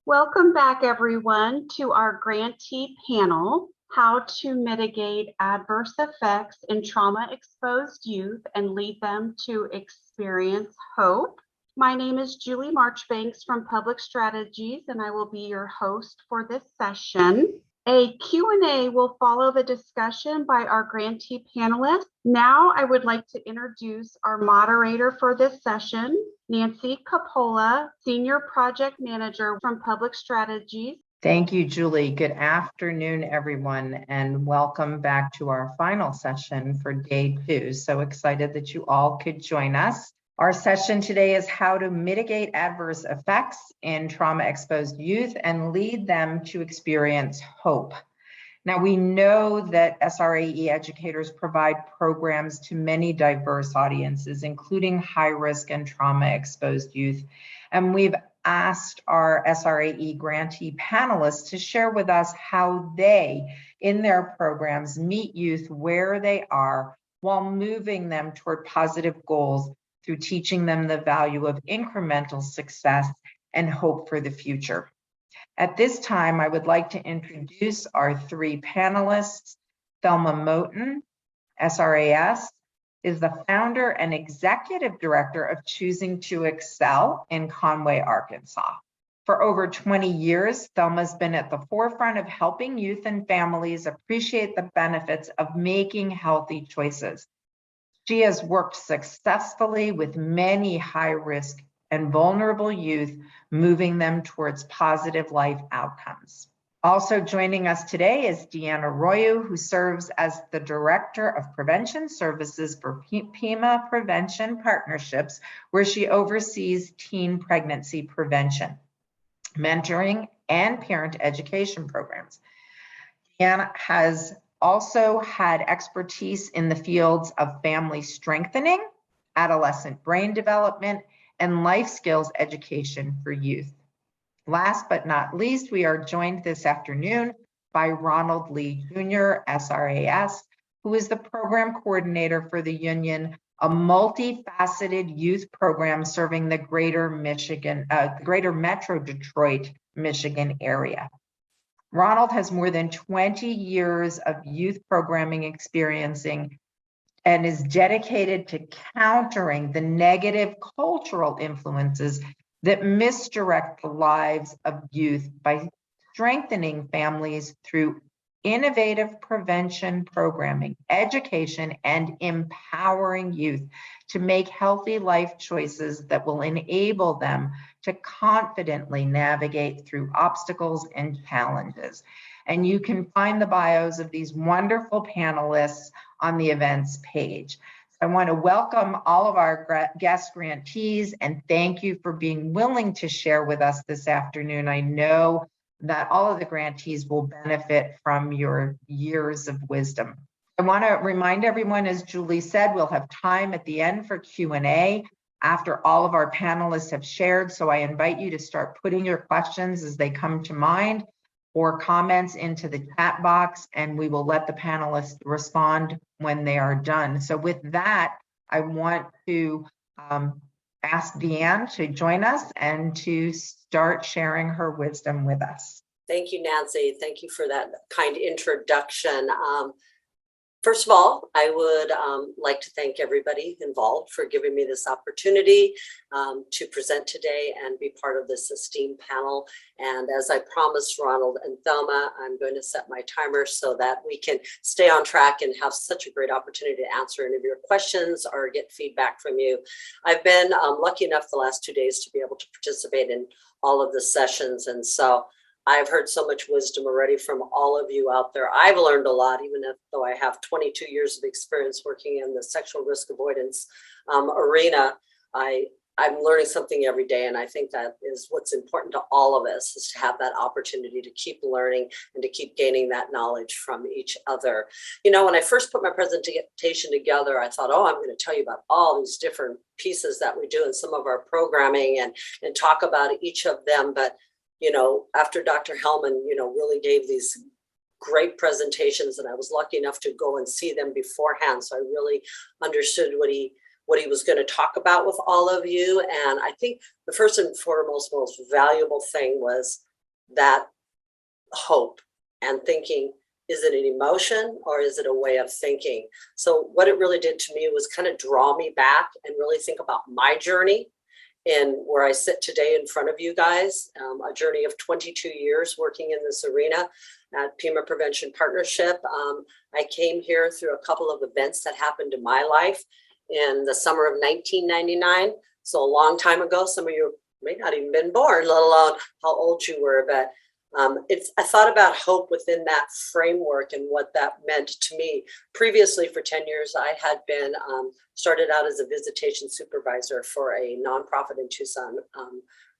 Welcome back, everyone, to our grantee panel, How to Mitigate Adverse Effects in Trauma-Exposed Youth and Lead Them to Experience Hope. My name is Julie Marchbanks from Public Strategies, and I will be your host for this session. A Q&A will follow the discussion by our grantee panelists. Now I would like to introduce our moderator for this session, Nancy Coppola, Senior Project Manager from Public Strategies. Thank you, Julie. Good afternoon, everyone, and welcome back to our final session for day 2. So excited that you all could join us. Our session today is how to mitigate adverse effects in trauma-exposed youth and lead them to experience hope. Now, we know that SRAE educators provide programs to many diverse audiences, including high-risk and trauma-exposed youth. And we've asked our SRAE grantee panelists to share with us how they, in their programs, meet youth where they are while moving them toward positive goals through teaching them the value of incremental success and hope for the future. At this time, I would like to introduce our 3 panelists. Thelma Moten, SRAS, is the founder and executive director of Choosing to Excel in Conway, Arkansas. For over 20 years, Thelma's been at the forefront of helping youth and families appreciate the benefits of making healthy choices. She has worked successfully with many high-risk and vulnerable youth, moving them towards positive life outcomes. Also joining us today is Deanna Royu, who serves as the Director of Prevention Services for Pima Prevention Partnerships, where she oversees teen pregnancy prevention, mentoring, and parent education programs. Deanna has also had expertise in the fields of family strengthening, adolescent brain development, and life skills education for youth. Last but not least, we are joined this afternoon by Ronald Lee Jr., SRAS, who is the program coordinator for the Union, a multifaceted youth program serving the greater Metro Detroit, Michigan area. Ronald has more than 20 years of youth programming experiencing and is dedicated to countering the negative cultural influences that misdirect the lives of youth by strengthening families through innovative prevention programming, education, and empowering youth to make healthy life choices that will enable them to confidently navigate through obstacles and challenges. And you can find the bios of these wonderful panelists on the events page. I want to welcome all of our guest grantees and thank you for being willing to share with us this afternoon. I know that all of the grantees will benefit from your years of wisdom. I want to remind everyone, as Julie said, we'll have time at the end for Q&A after all of our panelists have shared. So I invite you to start putting your questions as they come to mind or comments into the chat box, and we will let the panelists respond when they are done. So with that, I want to ask Deanne to join us and to start sharing her wisdom with us. Thank you, Nancy. Thank you for that kind introduction. First of all, I would like to thank everybody involved for giving me this opportunity to present today and be part of this esteemed panel. And as I promised Ronald and Thelma, I'm going to set my timer so that we can stay on track and have such a great opportunity to answer any of your questions or get feedback from you. I've been lucky enough the last 2 days to be able to participate in all of the sessions. And so I've heard so much wisdom already from all of you out there. I've learned a lot, even though I have 22 years of experience working in the sexual risk avoidance arena. I'm learning something every day, and I think that is what's important to all of us, is to have that opportunity to keep learning and to keep gaining that knowledge from each other. You know, when I first put my presentation together, I thought, oh, I'm going to tell you about all these different pieces that we do in some of our programming and talk about each of them. But you know, after Dr. Hellman, you know, really gave these great presentations, and I was lucky enough to go and see them beforehand. So I really understood what he was going to talk about with all of you. And I think the first and foremost, most valuable thing was that hope and thinking, is it an emotion or is it a way of thinking? So what it really did to me was kind of draw me back and really think about my journey and where I sit today in front of you guys, a journey of 22 years working in this arena at Pima Prevention Partnership. I came here through a couple of events that happened in my life in the summer of 1999. So a long time ago. Some of you may not even been born, let alone how old you were, but I thought about hope within that framework and what that meant to me. Previously, for 10 years, I had been started out as a visitation supervisor for a nonprofit in Tucson,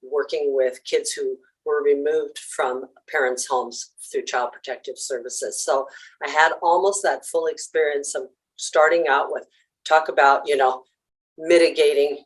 working with kids who were removed from parents' homes through Child Protective Services. So I had almost that full experience of starting out with talk about, mitigating,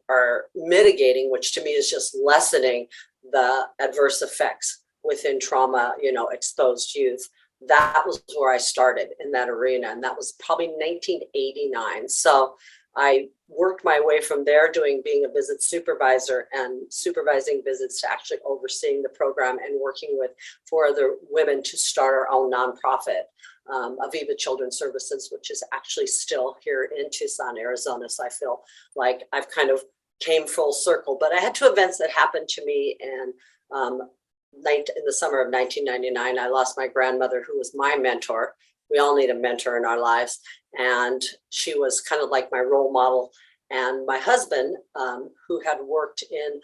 or mitigating, which to me is just lessening the adverse effects within trauma, exposed youth. That was where I started in that arena. And that was probably 1989. So I worked my way from there being a visit supervisor and supervising visits to actually overseeing the program and working with 4 other women to start our own nonprofit, Aviva Children's Services, which is actually still here in Tucson, Arizona. So I feel like I've kind of came full circle, but I had 2 events that happened to me in the summer of 1999. I lost my grandmother, who was my mentor. We all need a mentor in our lives. And she was kind of like my role model. And my husband, who had worked in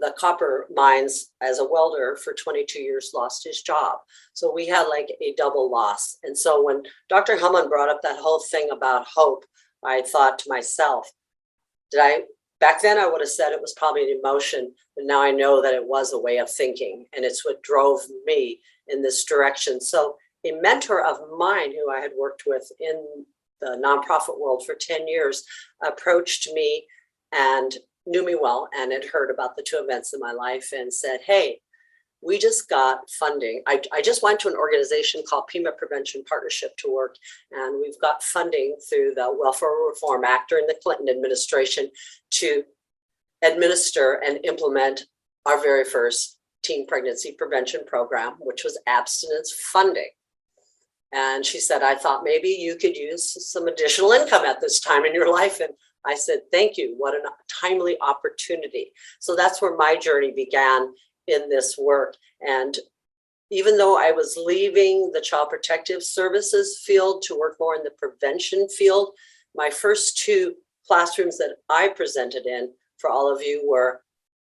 the copper mines as a welder for 22 years, lost his job. So we had like a double loss. And so when Dr. Hellman brought up that whole thing about hope, I thought to myself, back then I would have said it was probably an emotion, but now I know that it was a way of thinking, and it's what drove me in this direction. So a mentor of mine who I had worked with in the nonprofit world for 10 years approached me and knew me well and had heard about the 2 events in my life and said, hey, we just got funding. I just went to an organization called Pima Prevention Partnership to work, and we've got funding through the Welfare Reform Act during the Clinton administration to administer and implement our very first teen pregnancy prevention program, which was abstinence funding. And she said, I thought maybe you could use some additional income at this time in your life. And I said, thank you. What a timely opportunity. So that's where my journey began in this work. And even though I was leaving the Child Protective Services field to work more in the prevention field, my first 2 classrooms that I presented in for all of you were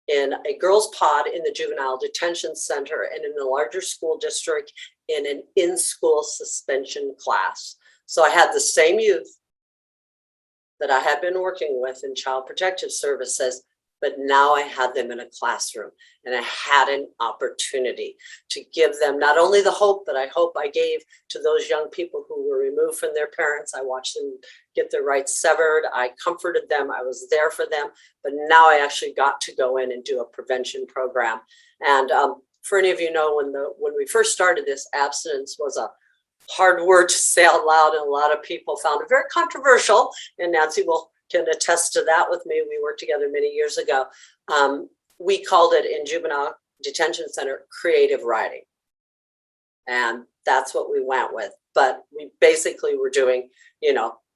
in a girls' pod in the juvenile detention center and in the larger school district in an in-school suspension class. So I had the same youth that I had been working with in Child Protective Services, but now I had them in a classroom, and I had an opportunity to give them not only the hope that I hope I gave to those young people who were removed from their parents. I watched them get their rights severed. I comforted them. I was there for them. But now I actually got to go in and do a prevention program. And for any of you know, when we first started this, abstinence was a hard word to say out loud, and a lot of people found it very controversial. And Nancy can attest to that with me. We worked together many years ago. We called it in juvenile detention center creative writing. And that's what we went with. But we basically were doing,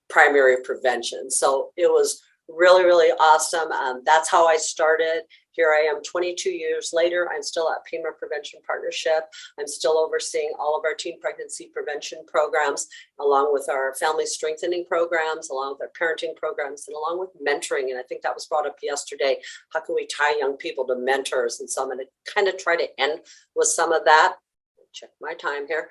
primary prevention. So it was really, really awesome. That's how I started. Here I am 22 years later. I'm still at Pima Prevention Partnership. I'm still overseeing all of our teen pregnancy prevention programs, along with our family strengthening programs, along with our parenting programs, and along with mentoring. And I think that was brought up yesterday. How can we tie young people to mentors? And so I'm going to kind of try to end with some of that. Check my time here.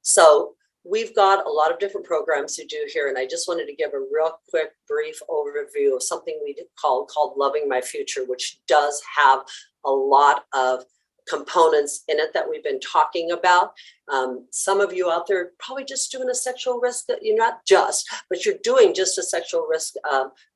So we've got a lot of different programs to do here, and I just wanted to give a real quick, brief overview of something we called Loving My Future, which does have a lot of components in it that we've been talking about. Some of you out there are probably just doing a sexual risk, you're not just, but you're doing just a sexual risk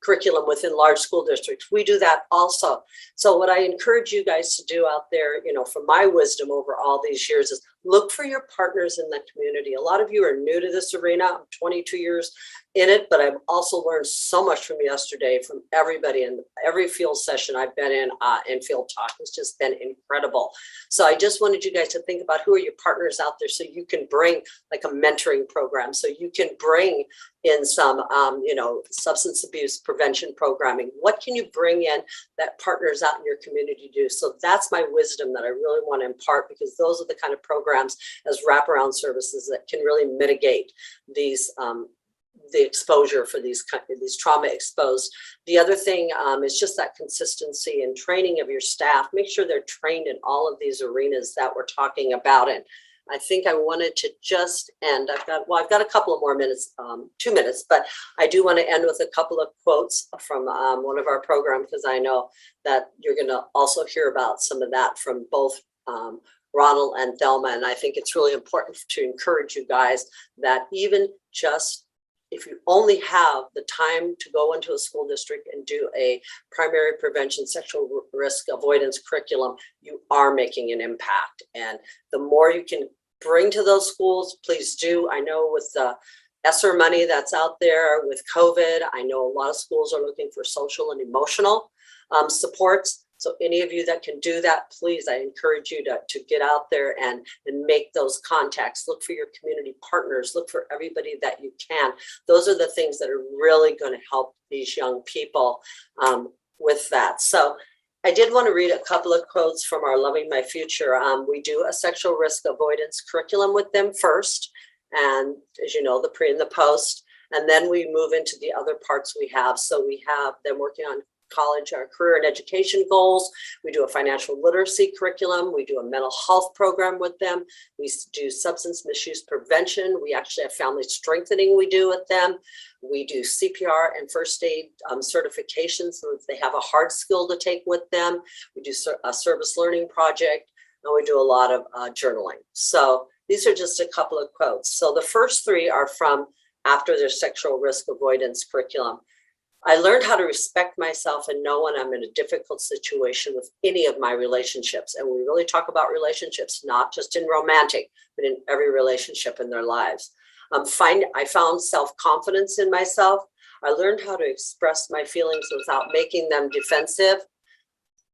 curriculum within large school districts. We do that also. So what I encourage you guys to do out there, from my wisdom over all these years, is look for your partners in the community. A lot of you are new to this arena. I'm 22 years in it, but I've also learned so much from yesterday from everybody, and every field session I've been in Field Talk has just been incredible. So I just wanted you guys to think about who are your partners out there, so you can bring like a mentoring program, so you can bring in some, substance abuse prevention programming. What can you bring in that partners out in your community do? So that's my wisdom that I really want to impart, because those are the kind of programs as wraparound services that can really mitigate these the exposure for these trauma exposed. The other thing is just that consistency and training of your staff. Make sure they're trained in all of these arenas that we're talking about. And I think I wanted to just end. I've got a couple of more minutes, 2 minutes, but I do want to end with a couple of quotes from one of our programs, because I know that you're going to also hear about some of that from both Ronald and Thelma. And I think it's really important to encourage you guys that even just if you only have the time to go into a school district and do a primary prevention sexual risk avoidance curriculum, you are making an impact. And the more you can bring to those schools, please do. I know with the ESSER money that's out there with COVID, I know a lot of schools are looking for social and emotional supports. So any of you that can do that, please, I encourage you to get out there and make those contacts. Look for your community partners. Look for everybody that you can. Those are the things that are really going to help these young people with that. So I did want to read a couple of quotes from our Loving My Future. We do a sexual risk avoidance curriculum with them first. And as you know, the pre and the post. And then we move into the other parts we have. So we have them working on college, our career and education goals. We do a financial literacy curriculum. We do a mental health program with them. We do substance misuse prevention. We actually have family strengthening we do with them. We do CPR and first aid certifications, so that they have a hard skill to take with them. We do a service learning project, and we do a lot of journaling. So these are just a couple of quotes. So the first three are from after their sexual risk avoidance curriculum. I learned how to respect myself and know when I'm in a difficult situation with any of my relationships. And we really talk about relationships, not just in romantic, but in every relationship in their lives. I found self-confidence in myself. I learned how to express my feelings without making them defensive.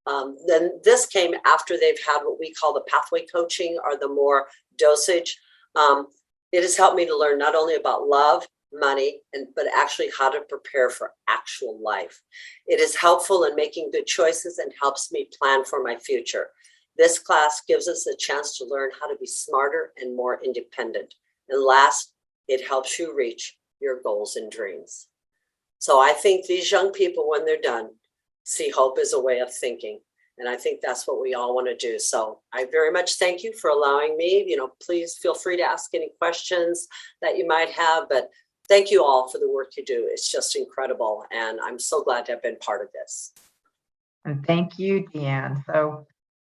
Then this came after they've had what we call the pathway coaching, or the more dosage. It has helped me to learn not only about love, money, but actually how to prepare for actual life. It is helpful in making good choices and helps me plan for my future. This class gives us a chance to learn how to be smarter and more independent. And last, it helps you reach your goals and dreams. So I think these young people, when they're done, see hope as a way of thinking. And I think that's what we all want to do. So I very much thank you for allowing me. Please feel free to ask any questions that you might have, but thank you all for the work you do. It's just incredible. And I'm so glad to have been part of this. And thank you, Deanne. So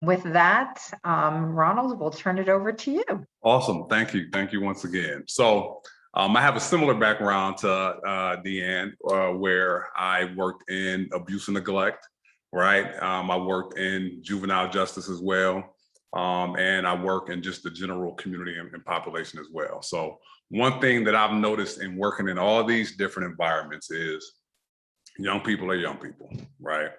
with that, Ronald, we'll turn it over to you. Awesome. Thank you. Thank you once again. So I have a similar background to Deanne, where I worked in abuse and neglect, right? I worked in juvenile justice as well. And I work in just the general community and population as well. So one thing that I've noticed in working in all these different environments is young people are young people, right?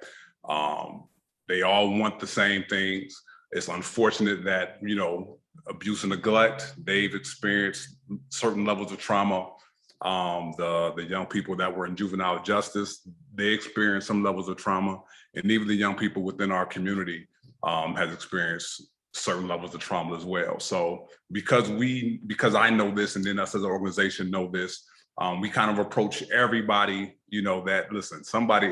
They all want the same things. It's unfortunate that, abuse and neglect, they've experienced certain levels of trauma. The young people that were in juvenile justice, they experienced some levels of trauma. And even the young people within our community has experienced certain levels of trauma as well. So because I know this, and then us as an organization know this, we kind of approach everybody, that listen,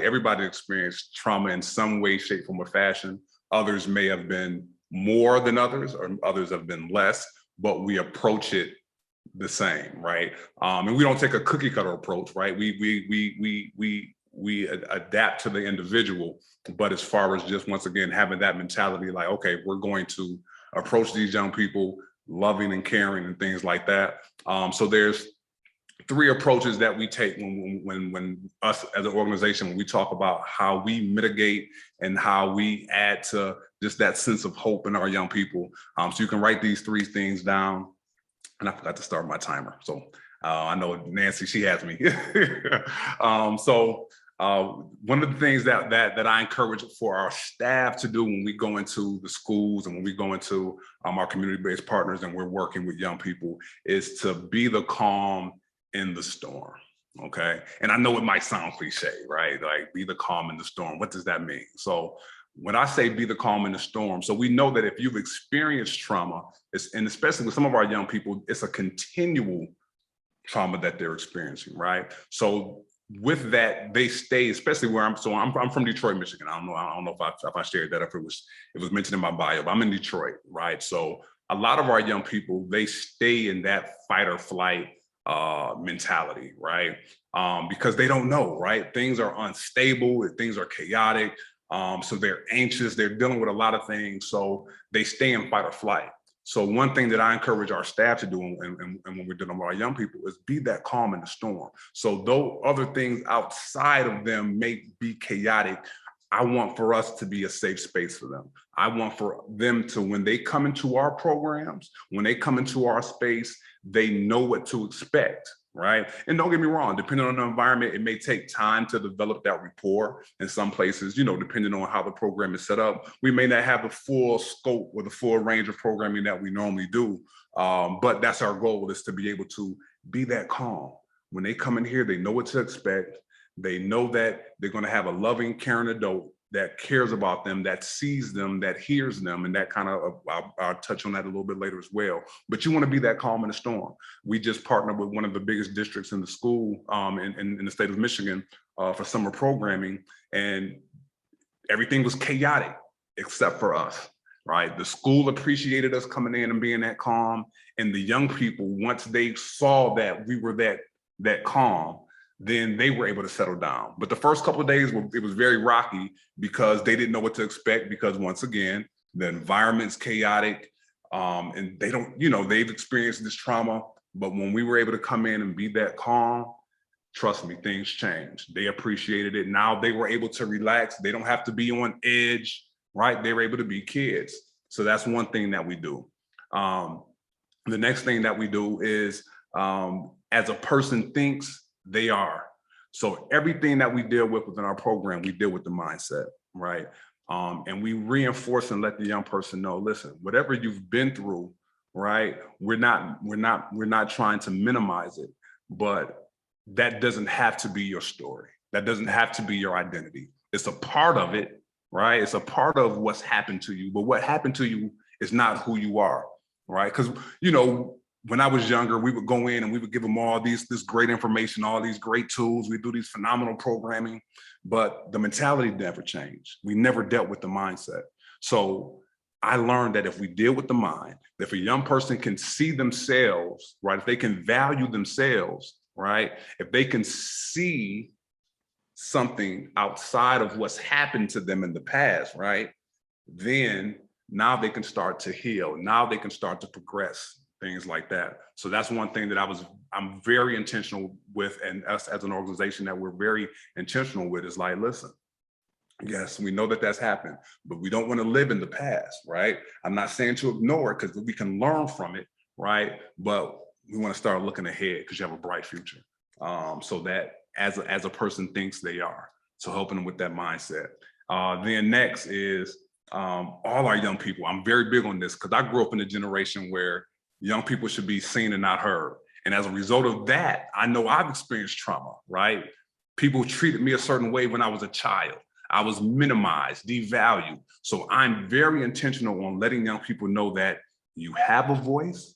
everybody experienced trauma in some way, shape, form, or fashion. Others may have been more than others, or others have been less, but we approach it the same, right? And we don't take a cookie cutter approach, right? We adapt to the individual, but as far as just, once again, having that mentality, like, okay, we're going to approach these young people loving and caring and things like that. So there's three approaches that we take when us as an organization, when we talk about how we mitigate and how we add to just that sense of hope in our young people. So you can write these 3 things down. And I forgot to start my timer. So I know Nancy, she has me. One of the things that I encourage for our staff to do when we go into the schools and when we go into our community-based partners and we're working with young people is to be the calm in the storm. Okay. And I know it might sound cliche, right? Like be the calm in the storm. What does that mean? So when I say be the calm in the storm, so we know that if you've experienced trauma, and especially with some of our young people, it's a continual trauma that they're experiencing, right? So with that, they stay, especially where I'm from Detroit, Michigan. I don't know if I shared that, if it was mentioned in my bio, but I'm in Detroit, right? So a lot of our young people, they stay in that fight or flight mentality, right? Because they don't know, right? Things are unstable, things are chaotic. So they're anxious, they're dealing with a lot of things. So they stay in fight or flight. So one thing that I encourage our staff to do, and when we're dealing with our young people, is be that calm in the storm. So though other things outside of them may be chaotic, I want for us to be a safe space for them. I want for them to, when they come into our programs, when they come into our space, they know what to expect, right? And don't get me wrong, depending on the environment, it may take time to develop that rapport. In some places, depending on how the program is set up, we may not have the full scope or the full range of programming that we normally do. But that's our goal, is to be able to be that calm. When they come in here, they know what to expect. They know that they're going to have a loving, caring adult that cares about them, that sees them, that hears them, and that kind of, I'll touch on that a little bit later as well. But you want to be that calm in the storm. We just partnered with one of the biggest districts in the school in the state of Michigan for summer programming, and everything was chaotic except for us, right? The school appreciated us coming in and being that calm, and the young people, once they saw that we were that calm, then they were able to settle down. But the first couple of days, it was very rocky because they didn't know what to expect, because once again, the environment's chaotic, and they don't, they've experienced this trauma. But when we were able to come in and be that calm, trust me, things changed. They appreciated it. Now they were able to relax. They don't have to be on edge, right? They were able to be kids. So that's one thing that we do. The next thing that we do is, as a person thinks, they are. So everything that we deal with within our program, we deal with the mindset, right? And we reinforce and let the young person know, listen, whatever you've been through, right? We're not trying to minimize it, but that doesn't have to be your story. That doesn't have to be your identity. It's a part of it, right? It's a part of what's happened to you, but what happened to you is not who you are, right? Because, when I was younger, we would go in and we would give them all this great information, all these great tools. We do these phenomenal programming, but the mentality never changed. We never dealt with the mindset. So I learned that if we deal with the mind, if a young person can see themselves, right, if they can value themselves, right, if they can see something outside of what's happened to them in the past, right, then now they can start to heal. Now they can start to progress. Things like that. So that's one thing that I'm very intentional with, and us as an organization that we're very intentional with, is like, listen, yes, we know that that's happened, but we don't want to live in the past, right? I'm not saying to ignore it, because we can learn from it, right? But we want to start looking ahead, because you have a bright future. So that as a person thinks they are. So helping them with that mindset. Then next is all our young people. I'm very big on this, because I grew up in a generation where young people should be seen and not heard. And as a result of that, I know I've experienced trauma, right? People treated me a certain way when I was a child. I was minimized, devalued. So I'm very intentional on letting young people know that you have a voice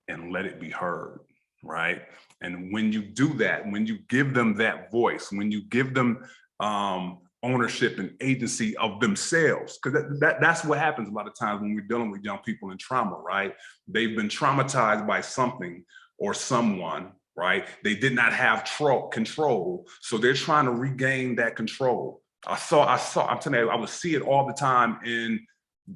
and let it be heard, right? And when you do that, when you give them that voice, when you give them ownership and agency of themselves, because that's what happens a lot of times when we're dealing with young people in trauma, right? They've been traumatized by something or someone, right? They did not have control, so they're trying to regain that control. I'm telling you, I would see it all the time in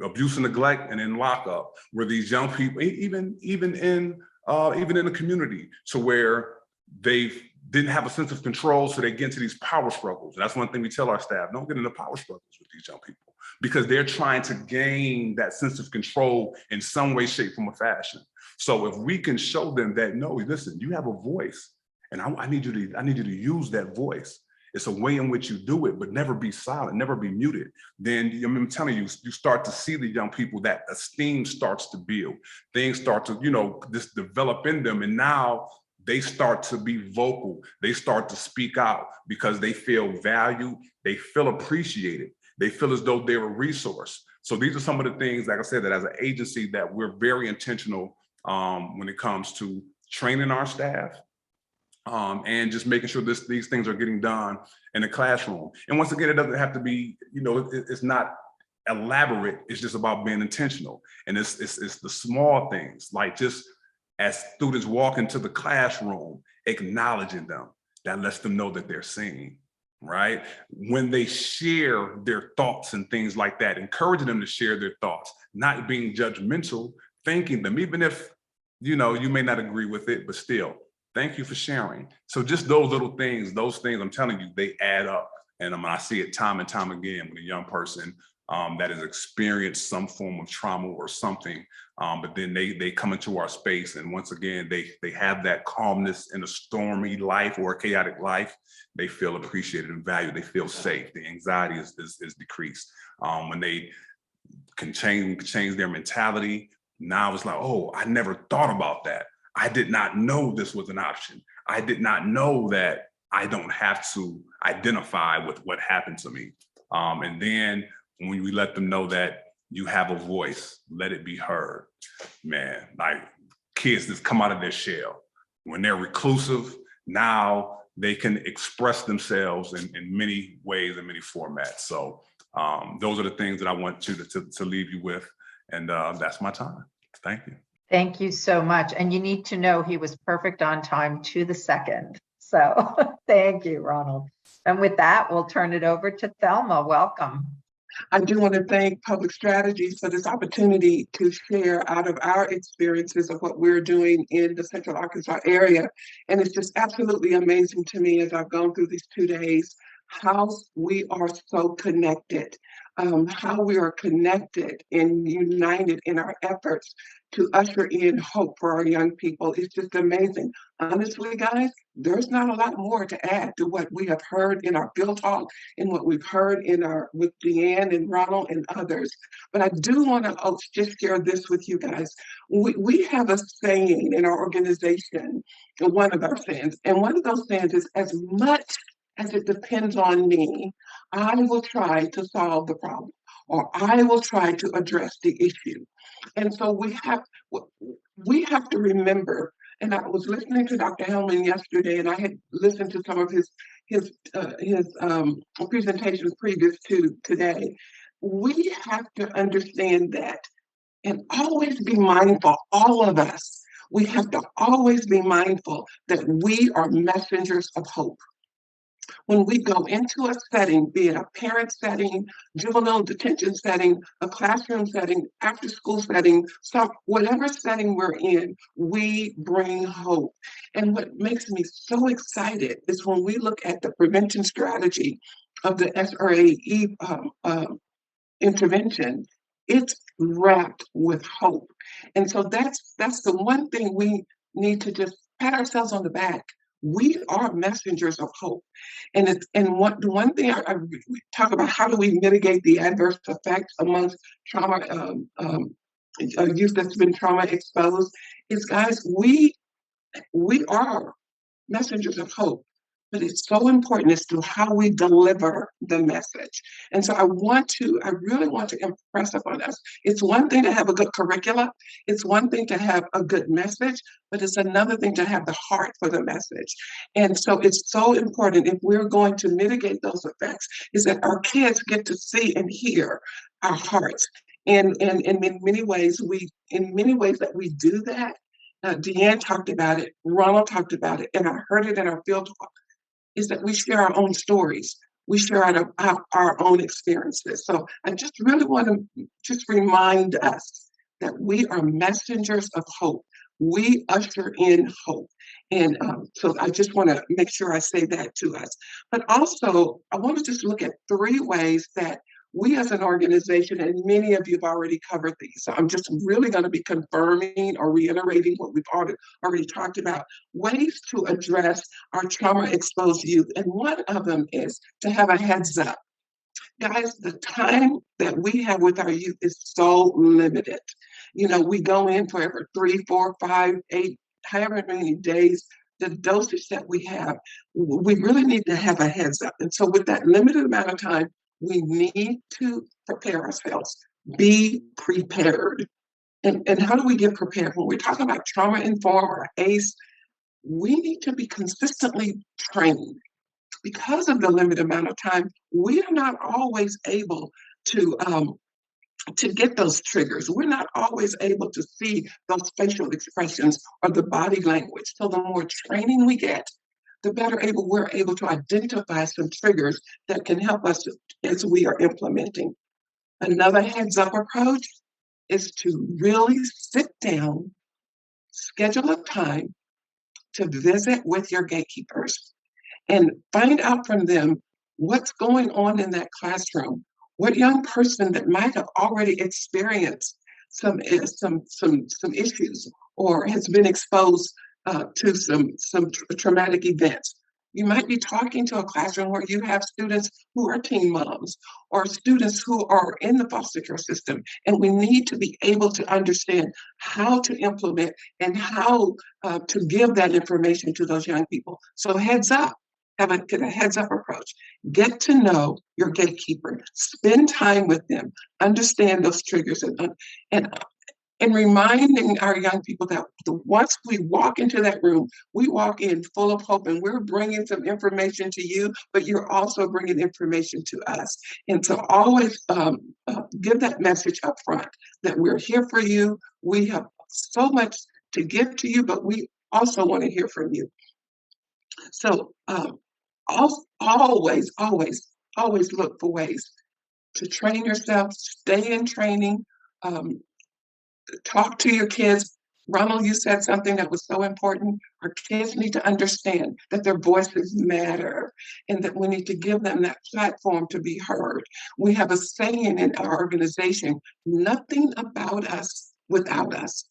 abuse and neglect and in lockup, where these young people, even in the community, to where they didn't have a sense of control, so they get into these power struggles. And that's one thing we tell our staff: don't get into power struggles with these young people, because they're trying to gain that sense of control in some way, shape, form, or fashion. So if we can show them that, no, listen, you have a voice, and I need you to use that voice. It's a way in which you do it, but never be silent, never be muted. Then I'm telling you, you start to see the young people, that esteem starts to build. Things start to, just develop in them. And now they start to be vocal. They start to speak out because they feel valued. They feel appreciated. They feel as though they're a resource. So these are some of the things, like I said, that as an agency that we're very intentional when it comes to training our staff, and just making sure these things are getting done in the classroom. And once again, it doesn't have to be, it's not elaborate. It's just about being intentional. And it's the small things, like just as students walk into the classroom, acknowledging them, that lets them know that they're seen, right? When they share their thoughts and things like that, encouraging them to share their thoughts, not being judgmental, thanking them, even if, you may not agree with it, but still, thank you for sharing. So just those little things, I'm telling you, they add up. And I see it time and time again with a young person that has experienced some form of trauma or something, but then they come into our space, and once again, they have that calmness in a stormy life or a chaotic life. They feel appreciated and valued. They feel safe. The anxiety is decreased. When they can change their mentality, now it's like, oh, I never thought about that. I did not know this was an option. I did not know that I don't have to identify with what happened to me. And then when we let them know that you have a voice, let it be heard, man, like kids just come out of their shell. When they're reclusive, now they can express themselves in many ways and many formats. So those are the things that I want you to leave you with. And that's my time. Thank you. Thank you so much. And you need to know he was perfect on time to the second. So thank you, Ronald. And with that, we'll turn it over to Thelma. Welcome. I do want to thank Public Strategies for this opportunity to share out of our experiences of what we're doing in the Central Arkansas area. And it's just absolutely amazing to me as I've gone through these 2 days, how we are so connected, how we are connected and united in our efforts to usher in hope for our young people. It's just amazing. Honestly, guys, there's not a lot more to add to what we have heard in our field talk and what we've heard with Deanne and Ronald and others. But I do want to just share this with you guys. We have a saying in our organization, one of our sayings, and one of those sayings is, as much as it depends on me, I will try to solve the problem, or I will try to address the issue. And so we have to remember, and I was listening to Dr. Hellman yesterday, and I had listened to some of his presentations previous to today. We have to understand that and always be mindful, all of us, we have to always be mindful that we are messengers of hope. When we go into a setting, be it a parent setting, juvenile detention setting, a classroom setting, after school setting, whatever setting we're in, we bring hope. And what makes me so excited is when we look at the prevention strategy of the SRAE intervention, it's wrapped with hope. And so that's the one thing we need to just pat ourselves on the back. We are messengers of hope. And the one thing we talk about, how do we mitigate the adverse effects amongst trauma, youth that's been trauma exposed, is, guys, we are messengers of hope. But it's so important as to how we deliver the message. And so I really want to impress upon us. It's one thing to have a good curricula. It's one thing to have a good message, but it's another thing to have the heart for the message. And so it's so important, if we're going to mitigate those effects, is that our kids get to see and hear our hearts. And in many ways that we do that, Deanne talked about it, Ronald talked about it, and I heard it in our field talk, is that we share our own stories. We share our own experiences. So I just really want to just remind us that we are messengers of hope. We usher in hope. And so I just want to make sure I say that to us. But also, I want to just look at 3 ways that we as an organization, and many of you have already covered these, so I'm just really going to be confirming or reiterating what we've already talked about, ways to address our trauma-exposed youth. And one of them is to have a heads up. Guys, the time that we have with our youth is so limited. You know, we go in for every 3, 4, 5, 8, however many days, the dosage that we have, we really need to have a heads up. And so with that limited amount of time, we need to prepare ourselves, be prepared. And how do we get prepared? When we're talking about trauma-informed or ACE, we need to be consistently trained. Because of the limited amount of time, we are not always able to get those triggers. We're not always able to see those facial expressions or the body language. So the more training we get, the better we're able to identify some triggers that can help us as we are implementing. Another heads up approach is to really sit down, schedule a time to visit with your gatekeepers and find out from them what's going on in that classroom. What young person that might have already experienced some issues or has been exposed to some traumatic events. You might be talking to a classroom where you have students who are teen moms or students who are in the foster care system, and we need to be able to understand how to implement and how to give that information to those young people. So heads up. Have a heads up approach. Get to know your gatekeeper. Spend time with them. Understand those triggers and reminding our young people that once we walk into that room, we walk in full of hope and we're bringing some information to you, but you're also bringing information to us. And so always give that message up front that we're here for you. We have so much to give to you, but we also want to hear from you. So always look for ways to train yourself, stay in training, talk to your kids. Ronald, you said something that was so important. Our kids need to understand that their voices matter and that we need to give them that platform to be heard. We have a saying in our organization, nothing about us without us.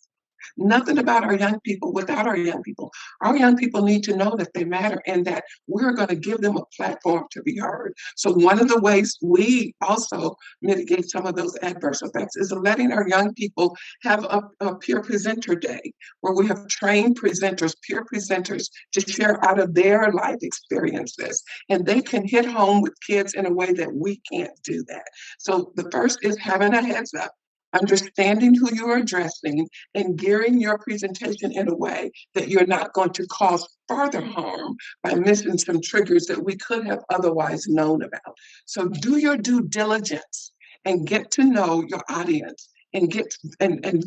Nothing about our young people without our young people. Our young people need to know that they matter and that we're going to give them a platform to be heard. So one of the ways we also mitigate some of those adverse effects is letting our young people have a peer presenter day where we have trained presenters, peer presenters, to share out of their life experiences. And they can hit home with kids in a way that we can't do that. So the first is having a heads up. Understanding who you are addressing and gearing your presentation in a way that you're not going to cause further harm by missing some triggers that we could have otherwise known about. So do your due diligence and get to know your audience and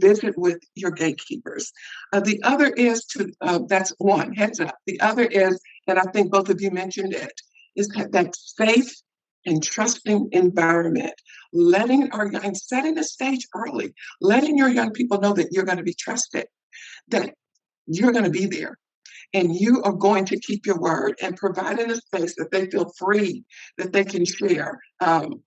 visit with your gatekeepers. The other is that's one, heads up. The other is, and I think both of you mentioned it, is that safe and trusting environment, setting the stage early, letting your young people know that you're going to be trusted, that you're going to be there, and you are going to keep your word and providing a space that they feel free, that they can share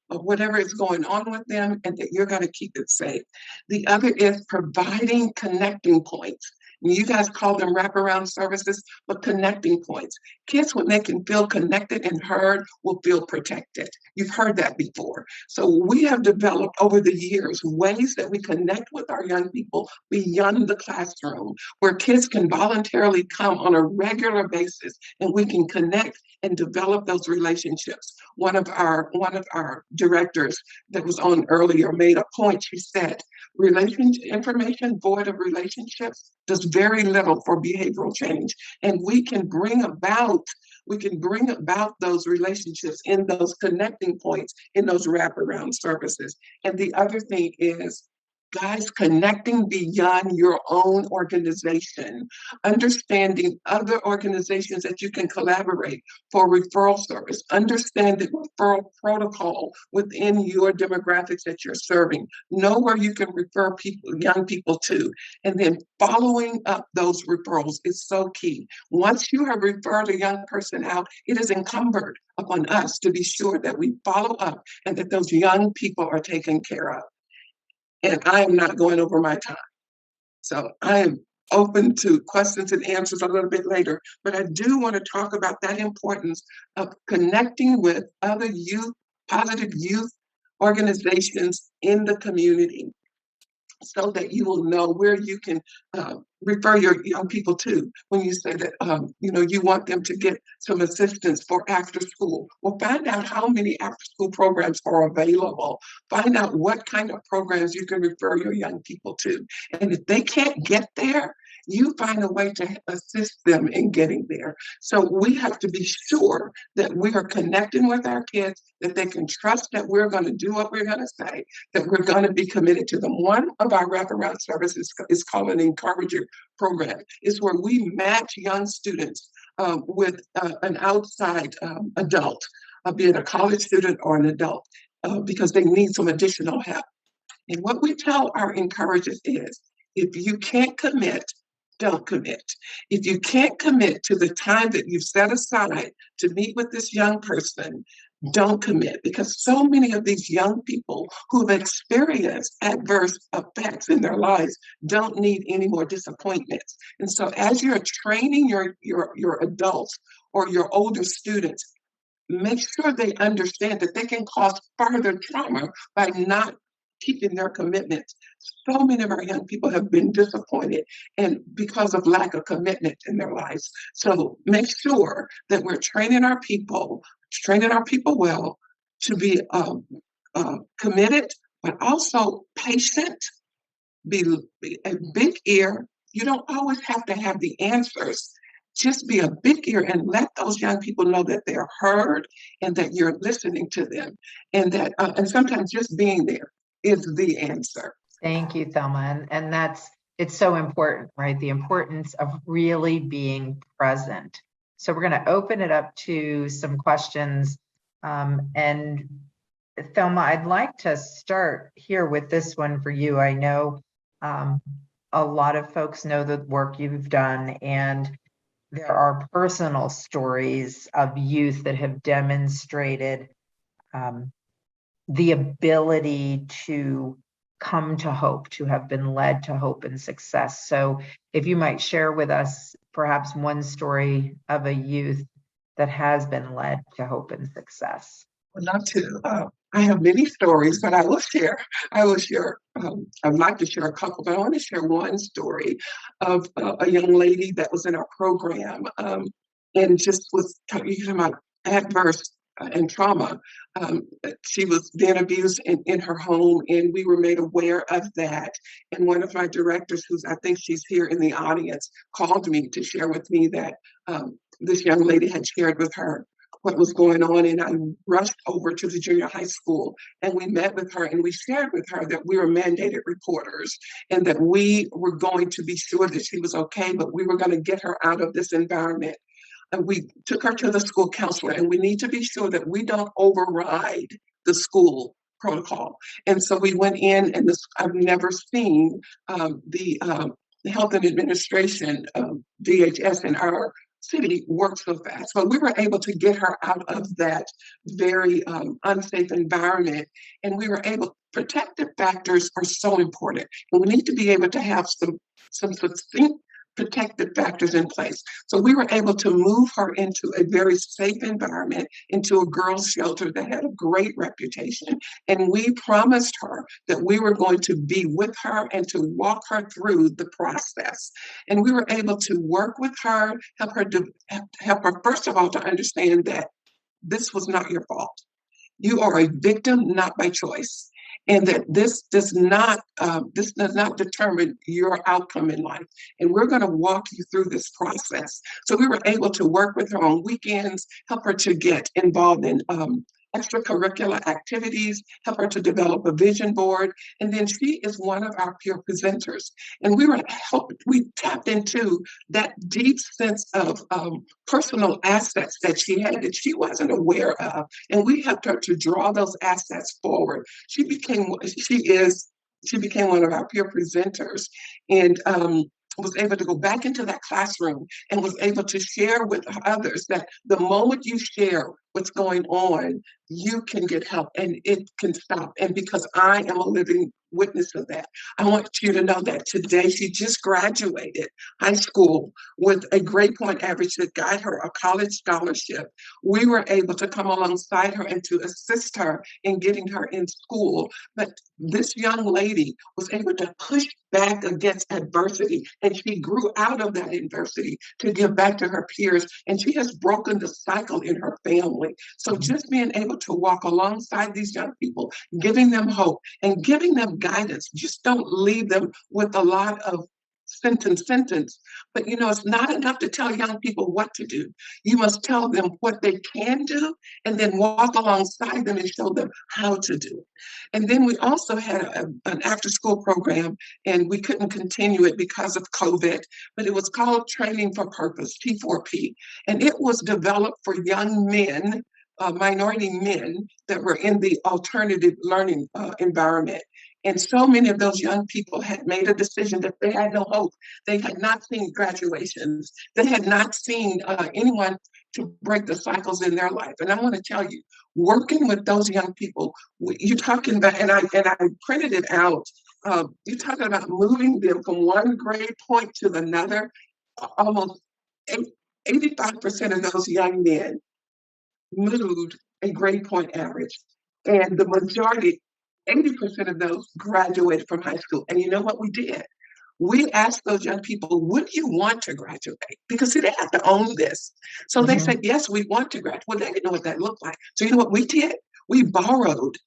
whatever is going on with them, and that you're going to keep it safe. The other is providing connecting points. You guys call them wraparound services, but connecting points. Kids, when they can feel connected and heard, will feel protected. You've heard that before. So we have developed over the years ways that we connect with our young people beyond the classroom, where kids can voluntarily come on a regular basis and we can connect and develop those relationships. One of our directors that was on earlier made a point. She said, information void of relationships does very little for behavioral change. And we can bring about those relationships in those connecting points, in those wraparound services. And the other thing is Guys, connecting beyond your own organization, understanding other organizations that you can collaborate for referral service, understanding referral protocol within your demographics that you're serving, know where you can refer people, young people to, and then following up those referrals is so key. Once you have referred a young person out, it is incumbent upon us to be sure that we follow up and that those young people are taken care of. And I am not going over my time. So I am open to questions and answers a little bit later, but I do want to talk about that importance of connecting with other youth, positive youth organizations in the community, so that you will know where you can refer your young people to when you say that you want them to get some assistance for after school. Well, find out how many after school programs are available. Find out what kind of programs you can refer your young people to. And if they can't get there, you find a way to assist them in getting there. So we have to be sure that we are connecting with our kids, that they can trust that we're going to do what we're going to say, that we're going to be committed to them. One of our wraparound services is called an Encourager program. It's where we match young students with an outside adult, be it a college student or an adult, because they need some additional help. And what we tell our encouragers is, if you can't commit, don't commit. If you can't commit to the time that you've set aside to meet with this young person, don't commit, because so many of these young people who've experienced adverse effects in their lives don't need any more disappointments. And so as you're training your adults or your older students, make sure they understand that they can cause further trauma by not keeping their commitments. So many of our young people have been disappointed and because of lack of commitment in their lives. So make sure that we're training our people well to be committed, but also patient, be a big ear. You don't always have to have the answers. Just be a big ear and let those young people know that they're heard and that you're listening to them, and that and sometimes just being there is the answer. Thank you, Thelma. And it's so important, right? The importance of really being present. So we're going to open it up to some questions. And Thelma, I'd like to start here with this one for you. I know a lot of folks know the work you've done, and there are personal stories of youth that have demonstrated the ability to come to hope, to have been led to hope and success. So if you might share with us perhaps one story of a youth that has been led to hope and success. I'd love to. I have many stories, but I will share. I'd like to share a couple, but I want to share one story of a young lady that was in our program and just was talking about adverse and trauma. She was being abused in her home, and we were made aware of that. And one of my directors, I think she's here in the audience, called me to share with me that this young lady had shared with her what was going on. And I rushed over to the junior high school, and we met with her, and we shared with her that we were mandated reporters and that we were going to be sure that she was okay, but we were going to get her out of this environment. And we took her to the school counselor, and we need to be sure that we don't override the school protocol. And so we went in, and I've never seen the Health and Administration, DHS in our city work so fast. But we were able to get her out of that very unsafe environment. And we were able, protective factors are so important. And we need to be able to have some succinct protective factors in place. So we were able to move her into a very safe environment, into a girls' shelter that had a great reputation. And we promised her that we were going to be with her and to walk her through the process. And we were able to work with her, help her, first of all, to understand that this was not your fault. You are a victim, not by choice. And that this does not determine your outcome in life. And we're going to walk you through this process. So we were able to work with her on weekends, help her to get involved in extracurricular activities, help her to develop a vision board. And then she is one of our peer presenters. And we tapped into that deep sense of personal assets that she had that she wasn't aware of. And we helped her to draw those assets forward. She became one of our peer presenters, and was able to go back into that classroom and was able to share with others that the moment you share what's going on, you can get help and it can stop. And because I am a living witness of that, I want you to know that today she just graduated high school with a grade point average that got her a college scholarship. We were able to come alongside her and to assist her in getting her in school. But this young lady was able to push back against adversity, and she grew out of that adversity to give back to her peers, and she has broken the cycle in her family. So just being able to walk alongside these young people, giving them hope and giving them guidance, just don't leave them with a lot of sentence. But it's not enough to tell young people what to do. You must tell them what they can do and then walk alongside them and show them how to do it. And then we also had an after school program, and we couldn't continue it because of COVID, but it was called Training for Purpose, T4P. And it was developed for young men, minority men that were in the alternative learning environment. And so many of those young people had made a decision that they had no hope. They had not seen graduations. They had not seen anyone to break the cycles in their life. And I want to tell you, working with those young people, you're talking about, and I printed it out, you're talking about moving them from one grade point to another. Almost 85% of those young men moved a grade point average. And the majority, 80% of those graduated from high school. And you know what we did? We asked those young people, would you want to graduate? Because they have to own this. So they said, yes, we want to graduate. Well, they didn't know what that looked like. So you know what we did? We borrowed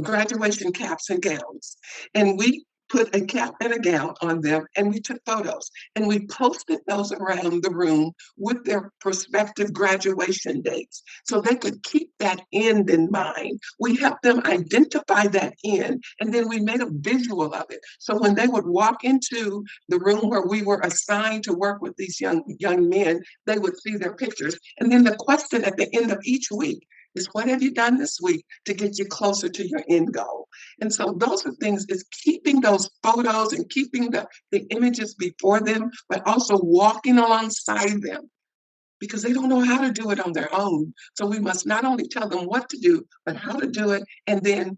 graduation caps and gowns. And we put a cap and a gown on them, and we took photos. And we posted those around the room with their prospective graduation dates so they could keep that end in mind. We helped them identify that end, and then we made a visual of it. So when they would walk into the room where we were assigned to work with these young men, they would see their pictures. And then the question at the end of each week is, what have you done this week to get you closer to your end goal? And so those are things, is keeping those photos and keeping the images before them, but also walking alongside them, because they don't know how to do it on their own. So we must not only tell them what to do, but how to do it, and then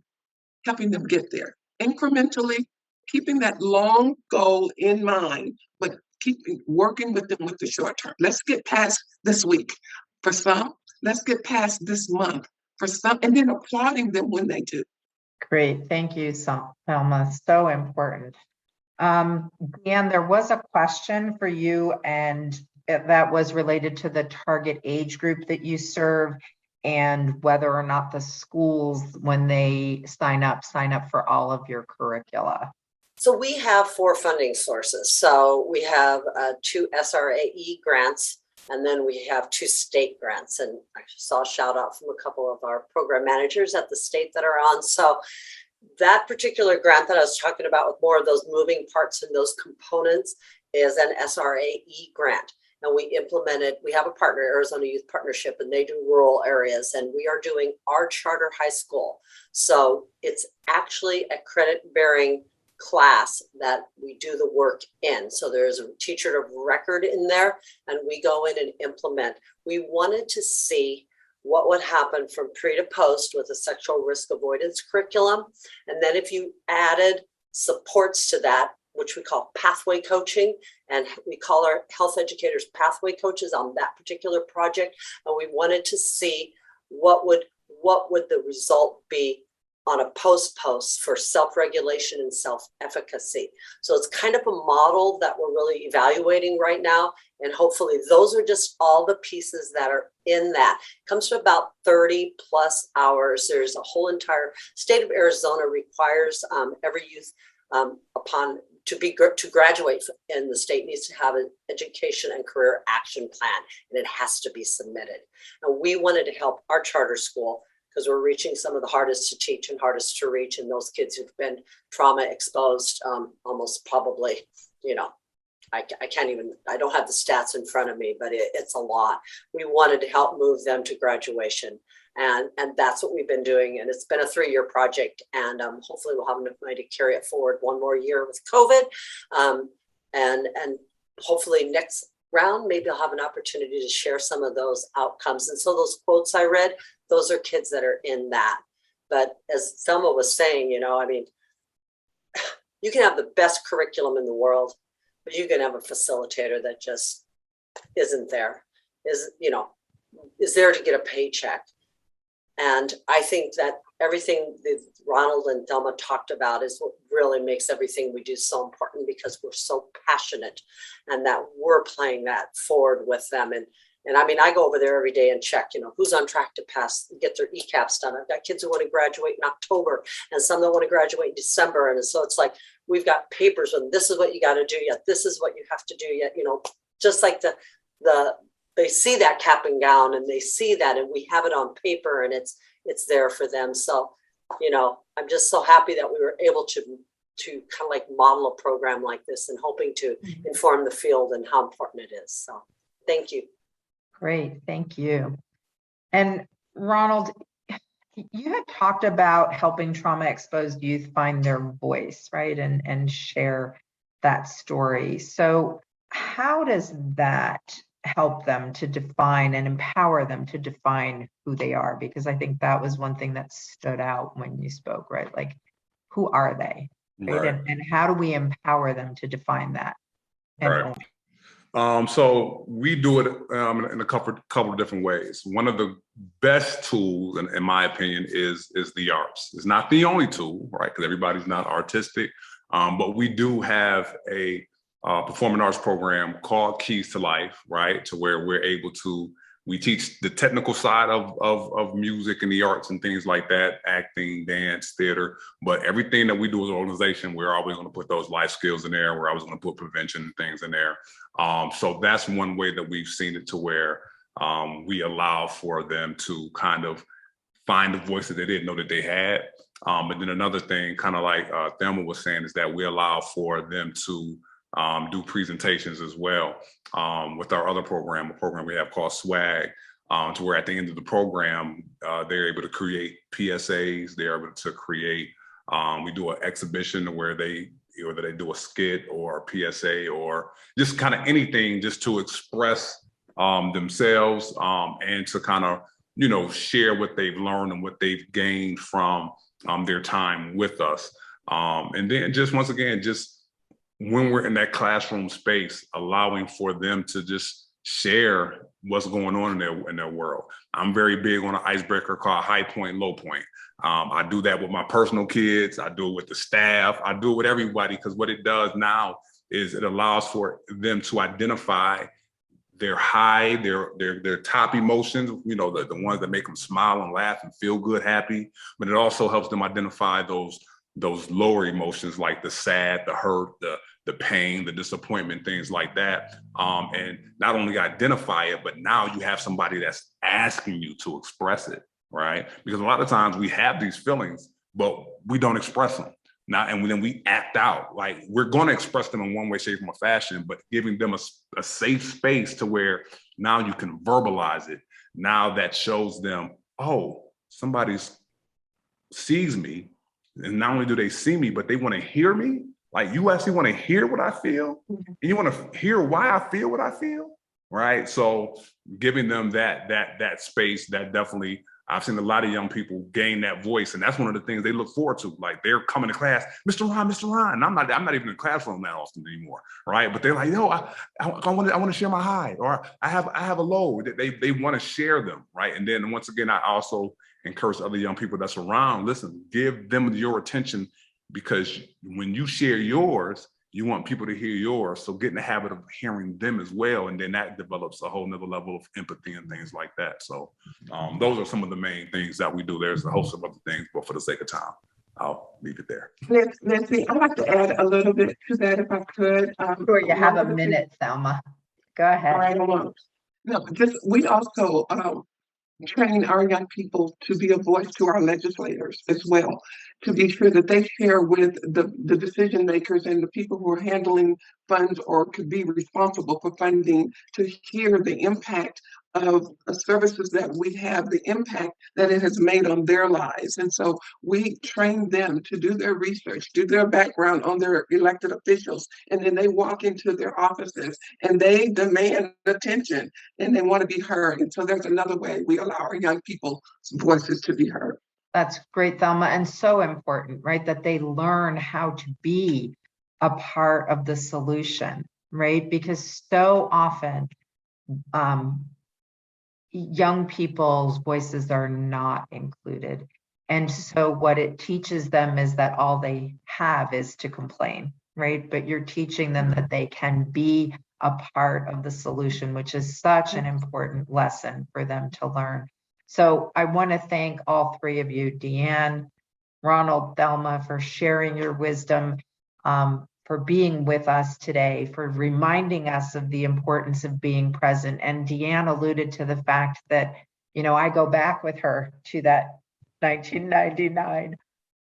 helping them get there incrementally, keeping that long goal in mind, but working with them with the short term. Let's get past this week for some. Let's get past this month for some, and then applauding them when they do. Great. Thank you, Thelma. So important. Deanne, there was a question for you, and that was related to the target age group that you serve and whether or not the schools, when they sign up for all of your curricula. So we have 4 funding sources. So we have 2 SRAE grants, and then we have 2 state grants. And I saw a shout out from a couple of our program managers at the state that are on. So that particular grant that I was talking about with more of those moving parts and those components is an SRAE grant. And we have a partner, Arizona Youth Partnership, and they do rural areas. And we are doing our charter high school. So it's actually a credit-bearing class that we do the work in. So there's a teacher of record in there, and we go in and implement. We wanted to see what would happen from pre to post with a sexual risk avoidance curriculum. And then if you added supports to that, which we call pathway coaching, and we call our health educators pathway coaches on that particular project. And we wanted to see what would the result be on a post for self-regulation and self-efficacy. So it's kind of a model that we're really evaluating right now. And hopefully those are just all the pieces that are in that. It comes to about 30 plus hours. There's a whole entire state of Arizona requires every youth to graduate in the state needs to have an education and career action plan, and it has to be submitted. And we wanted to help our charter school because we're reaching some of the hardest to teach and hardest to reach, and those kids who've been trauma exposed, almost probably, you know, I can't even, I don't have the stats in front of me, but it's a lot. We wanted to help move them to graduation. And that's what we've been doing. And it's been a 3-year project. And hopefully we'll have enough money to carry it forward one more year with COVID. And hopefully next round, maybe I'll have an opportunity to share some of those outcomes. And so those quotes I read, those are kids that are in that. But as Thelma was saying, you know, I mean, you can have the best curriculum in the world, but you can have a facilitator that just isn't there, is there to get a paycheck. And I think that everything that Ronald and Thelma talked about is what really makes everything we do so important, because we're so passionate and that we're playing that forward with them. And I mean, I go over there every day and check, you know, who's on track to pass, get their ECAPs done. I've got kids who want to graduate in October and some that want to graduate in December. And so it's like, we've got papers and this is what you got to do yet. This is what you have to do yet. You know, just like they see that cap and gown and they see that, and we have it on paper and it's there for them. So, you know, I'm just so happy that we were able to kind of like model a program like this and hoping to inform the field and how important it is. So thank you. Great, thank you. And Ronald, you had talked about helping trauma-exposed youth find their voice, right? And share that story. So how does that help them to define and empower them to define who they are? Because I think that was one thing that stood out when you spoke, right? Like, who are they? Right? And how do we empower them to define that? Right. So we do it in a couple of different ways. One of the best tools, in my opinion, is the arts. It's not the only tool, right? Because everybody's not artistic, but we do have a performing arts program called Keys to Life, right? To where we're able to, we teach the technical side of music and the arts and things like that, acting, dance, theater, but everything that we do as an organization, we're always going to put those life skills in there. We're always going to put prevention and things in there. So that's one way that we've seen it, to where we allow for them to kind of find the voice that they didn't know that they had. But then another thing, kind of like Thelma was saying, is that we allow for them to do presentations as well with our other program, a program we have called SWAG, to where at the end of the program, they're able to create PSAs, they're able to create, we do an exhibition where whether they do a skit or a PSA or just kind of anything just to express themselves and to kind of, you know, share what they've learned and what they've gained from their time with us. And then just once again, just when we're in that classroom space, allowing for them to just share what's going on in their world. I'm very big on an icebreaker called high point, low point. I do that with my personal kids. I do it with the staff. I do it with everybody, because what it does now is it allows for them to identify their high, their top emotions, you know, the ones that make them smile and laugh and feel good, happy. But it also helps them identify those lower emotions, like the sad, the hurt, the pain, the disappointment, things like that. And not only identify it, but now you have somebody that's asking you to express it, right? Because a lot of times we have these feelings, but we don't express them. Now, and then we act out. Like, we're going to express them in one way, shape, or fashion, but giving them a safe space to where now you can verbalize it. Now that shows them, oh, somebody sees me. And not only do they see me, but they want to hear me. Like, you actually want to hear what I feel, and you want to hear why I feel what I feel, right? So giving them that space, that definitely, I've seen a lot of young people gain that voice, and that's one of the things they look forward to. Like, they're coming to class, Mr. Ron, and I'm not even in the classroom that often anymore, right? But they're like, yo, I want to share my high, or I have a low. They want to share them, right? And then once again, I also encourage other young people that's around, listen, give them your attention, because when you share yours, you want people to hear yours. So get in the habit of hearing them as well. And then that develops a whole nother level of empathy and things like that. So those are some of the main things that we do. There's a host of other things, but for the sake of time, I'll leave it there. Nancy, I'd like to add a little bit to that if I could. Sure, you have a minute, Thelma. Go ahead. All right, hold on. No, just, we also, train our young people to be a voice to our legislators as well, to be sure that they share with the decision makers and the people who are handling funds or could be responsible for funding, to hear the impact of services that we have, the impact that it has made on their lives. And so we train them to do their research, do their background on their elected officials, and then they walk into their offices and they demand attention and they want to be heard. And so there's another way we allow our young people's voices to be heard. That's great, Thelma, and so important, right? That they learn how to be a part of the solution, right? Because so often, young people's voices are not included. And so what it teaches them is that all they have is to complain, right? But you're teaching them that they can be a part of the solution, which is such an important lesson for them to learn. So I want to thank all three of you, Deanne, Ronald, Thelma, for sharing your wisdom, for being with us today, for reminding us of the importance of being present. And Deanne alluded to the fact that, you know, I go back with her to that 1999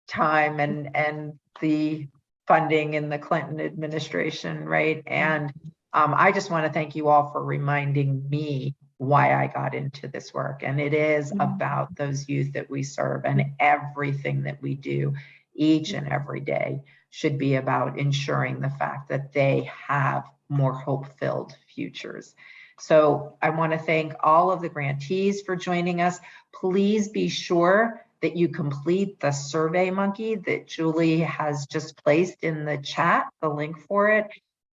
time and the funding in the Clinton administration, right? And I just want to thank you all for reminding me why I got into this work. And it is about those youth that we serve, and everything that we do each and every day should be about ensuring the fact that they have more hope-filled futures. So I want to thank all of the grantees for joining us. Please be sure that you complete the Survey Monkey that Julie has just placed in the chat, the link for it.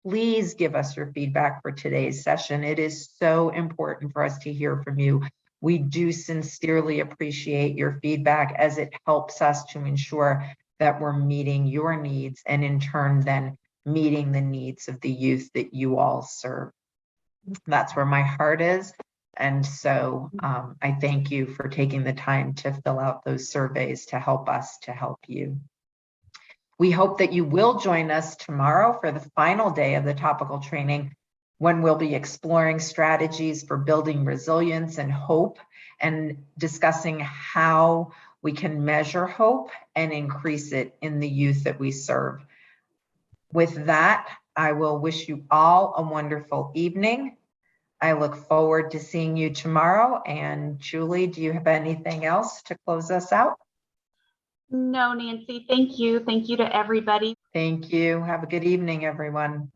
Please give us your feedback for today's session. It is so important for us to hear from you. We do sincerely appreciate your feedback, as it helps us to ensure that we're meeting your needs, and in turn then meeting the needs of the youth that you all serve. That's where my heart is. And so I thank you for taking the time to fill out those surveys to help us to help you. We hope that you will join us tomorrow for the final day of the topical training, when we'll be exploring strategies for building resilience and hope, and discussing how we can measure hope and increase it in the youth that we serve. With that, I will wish you all a wonderful evening. I look forward to seeing you tomorrow. And Julie, do you have anything else to close us out? No, Nancy, thank you. Thank you to everybody. Thank you. Have a good evening, everyone.